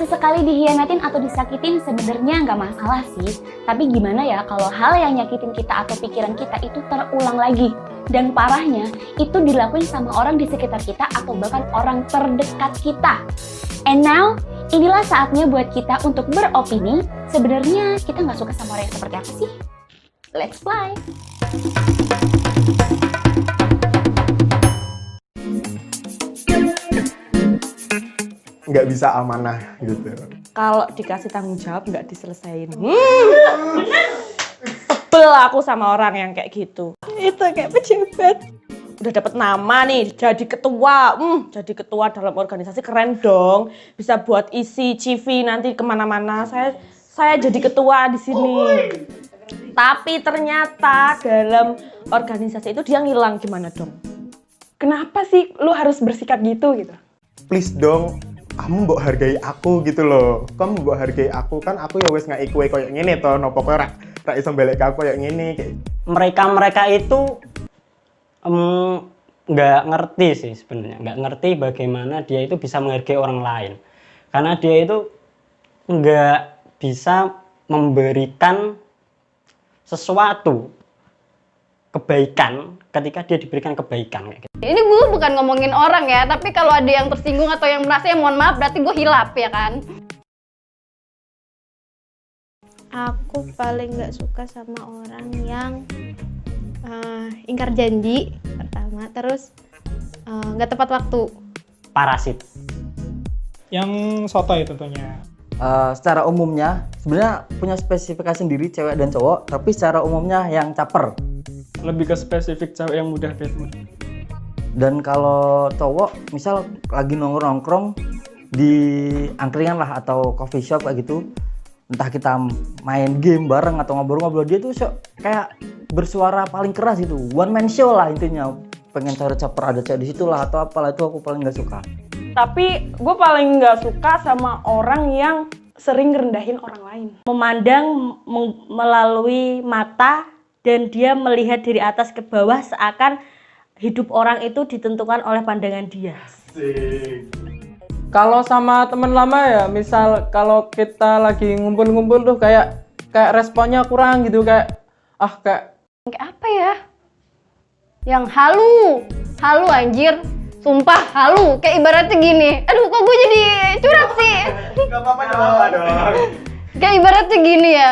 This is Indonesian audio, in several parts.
Sesekali dihianatin atau disakitin sebenarnya nggak masalah sih. Tapi gimana ya kalau hal yang nyakitin kita atau pikiran kita itu terulang lagi? Dan parahnya, itu dilakuin sama orang di sekitar kita atau bahkan orang terdekat kita. And now, inilah saatnya buat kita untuk beropini. Sebenarnya kita nggak suka sama orang yang seperti apa sih? Let's fly! Nggak bisa amanah gitu. Kalau dikasih tanggung jawab nggak diselesain. Sebel aku sama orang yang kayak gitu. Itu kayak pejabat. Udah dapet nama nih, jadi ketua. Jadi ketua dalam organisasi keren dong. Bisa buat isi CV nanti kemana-mana. Saya jadi ketua di sini. Tapi ternyata dalam organisasi itu dia ngilang, gimana dong? Kenapa sih lu harus bersikap gitu? Please dong, kamu mbok hargai aku gitu loh. Kamu mbok hargai aku, kan aku ya wis ngaki kowe koyo ngene to, nopo kowe ra iso balik ke aku koyo ngene kayak. Mereka itu nggak ngerti sih sebenarnya, nggak ngerti bagaimana dia itu bisa menghargai orang lain. Karena dia itu nggak bisa memberikan sesuatu kebaikan ketika dia diberikan kebaikan kayak gitu. Ini gue bukan ngomongin orang ya, tapi kalau ada yang tersinggung atau yang merasa ya mohon maaf, berarti gue hilaf ya kan. Aku paling nggak suka sama orang yang ingkar janji pertama, terus nggak tepat waktu. Parasit. Yang sotoy tentunya. Secara umumnya sebenarnya punya spesifikasi sendiri cewek dan cowok, tapi secara umumnya yang caper. Lebih ke spesifik cewek yang mudah bad mood. Dan kalau cowok misal lagi nongkrong di angkringan lah atau coffee shop kayak gitu, entah kita main game bareng atau ngobrol-ngobrol, dia tuh kayak bersuara paling keras gitu, one man show lah intinya. Pengen cari caper ada cewek di situ lah atau apalah, itu aku paling nggak suka. Tapi gue paling nggak suka sama orang yang sering ngerendahin orang lain. Memandang melalui mata dan dia melihat dari atas ke bawah seakan hidup orang itu ditentukan oleh pandangan dia. Kalau sama teman lama ya, misal kalau kita lagi ngumpul-ngumpul tuh kayak responnya kurang gitu, kayak Kayak apa ya? Yang halu anjir. Sumpah halu, kayak ibaratnya gini. Aduh, kok gue jadi curhat sih? Gak apa-apa dong. Kayak ibaratnya gini ya.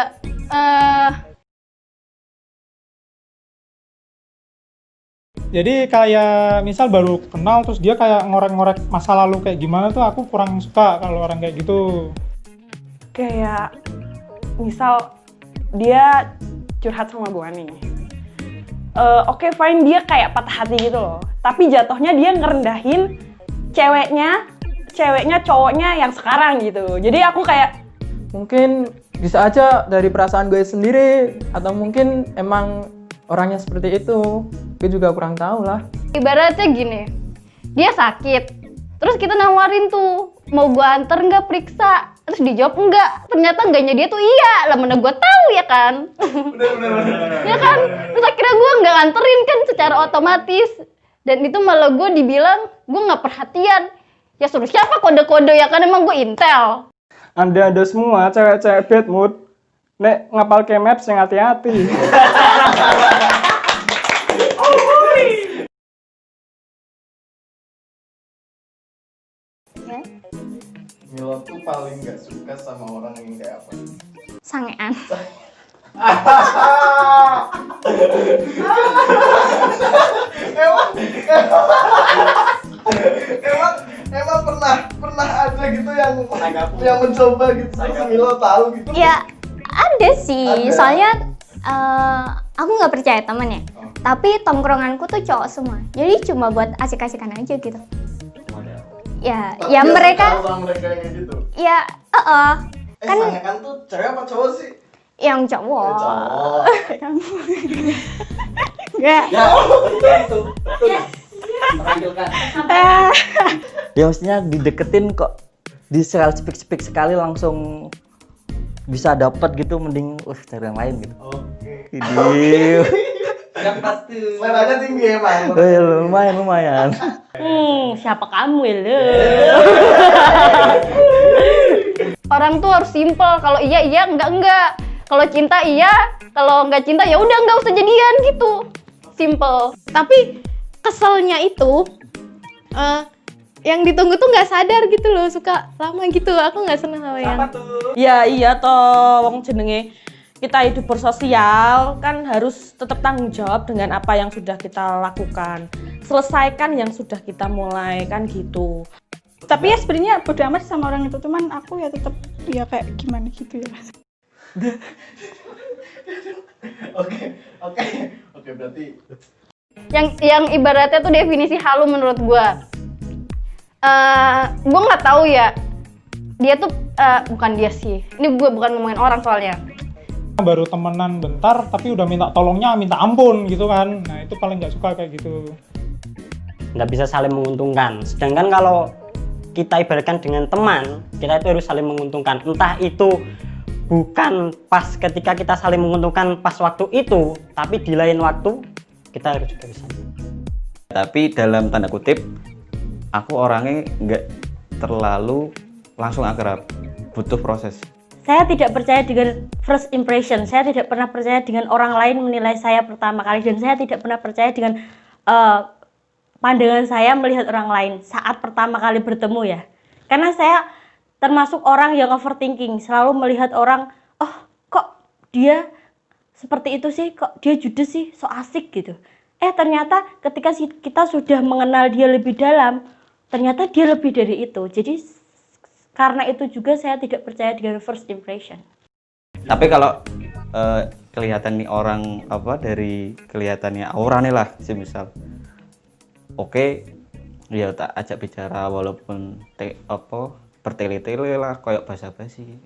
jadi kayak misal baru kenal terus dia kayak ngorek-ngorek masa lalu kayak gimana tuh, aku kurang suka kalau orang kayak gitu. Kayak misal dia curhat sama Bu Ani. Oke, fine, dia kayak patah hati gitu loh. Tapi jatuhnya dia ngerendahin ceweknya cowoknya yang sekarang gitu. Jadi aku kayak Mungkin bisa aja dari perasaan gue sendiri, atau mungkin emang orangnya seperti itu. Gue juga kurang tahu lah. Ibaratnya gini, dia sakit, terus kita nawarin tuh, mau gue anter nggak periksa? Terus dijawab enggak, ternyata enggaknya dia tuh iya, lah mana gue tahu ya kan? Bener. Ya kan? Terus akhirnya gue nggak anterin kan secara otomatis, dan itu malah gue dibilang gue nggak perhatian. Ya suruh siapa kode-kode ya kan, emang gue intel. Anda semua cewek-cewek bad mood, nek ngapal ke maps yang hati-hati. Milo tuh paling nggak suka sama orang yang kayak apa? Sangean. emang pernah ada gitu yang mencoba gitu, terus Milo tahu gitu. Ya ada sih, Ada. soalnya aku nggak percaya teman ya. Tapi tongkronganku tuh cowok semua, jadi cuma buat asik-asikan aja gitu. Ya, Tapi ya dia mereka, suka sama mereka yang kayak gitu. ya, kan Sangean tuh cewek apa cowok sih? yang cowok. Cowok. Ya. Ya, itu. Ya maksudnya dideketin kok di speak sekali langsung bisa dapat gitu, mending cari yang lain gitu. Oke. Ini Yang pasti seleranya tinggi emang. lumayan. siapa kamu ya lo? orang tuh harus simple. Kalau iya iya, enggak. Kalau cinta iya, kalau nggak cinta ya udah nggak usah jadian gitu. Simple. Tapi keselnya itu yang ditunggu tuh nggak sadar gitu loh, suka lama gitu. Aku nggak seneng sama yang Ya iya toh, wong jenenge kita hidup bersosial kan harus tetap tanggung jawab dengan apa yang sudah kita lakukan. Selesaikan yang sudah kita mulai kan gitu. Tapi ya sebenarnya bodo amat sama orang itu, cuman aku ya tetap ya kayak gimana gitu ya. Oke, berarti Yang ibaratnya tuh definisi halu menurut gua. Gua nggak tahu ya. Dia tuh bukan dia sih. Ini gue bukan ngomongin orang soalnya. Baru temenan bentar tapi udah minta tolongnya minta ampun gitu kan. Nah itu paling nggak suka kayak gitu. Nggak bisa saling menguntungkan. Sedangkan kalau kita ibaratkan dengan teman, kita itu harus saling menguntungkan. Entah itu bukan pas ketika kita saling menguntungkan pas waktu itu, tapi di lain waktu kita harus juga bisa. Tapi dalam tanda kutip, aku orangnya nggak terlalu langsung akrab, butuh proses. Saya tidak percaya dengan first impression. Saya tidak pernah percaya dengan orang lain menilai saya pertama kali, dan saya tidak pernah percaya dengan pandangan saya melihat orang lain saat pertama kali bertemu ya. Karena saya termasuk orang yang overthinking, selalu melihat orang, oh kok dia seperti itu sih, kok dia judes sih, so asik gitu. Ternyata ketika kita sudah mengenal dia lebih dalam, ternyata dia lebih dari itu. Jadi karena itu juga saya tidak percaya dengan first impression. Tapi kalau kelihatan nih orang dari kelihatannya auranya lah, misal, oke, ya tak ajak bicara walaupun bertele-tele lah, kayak basa-basi.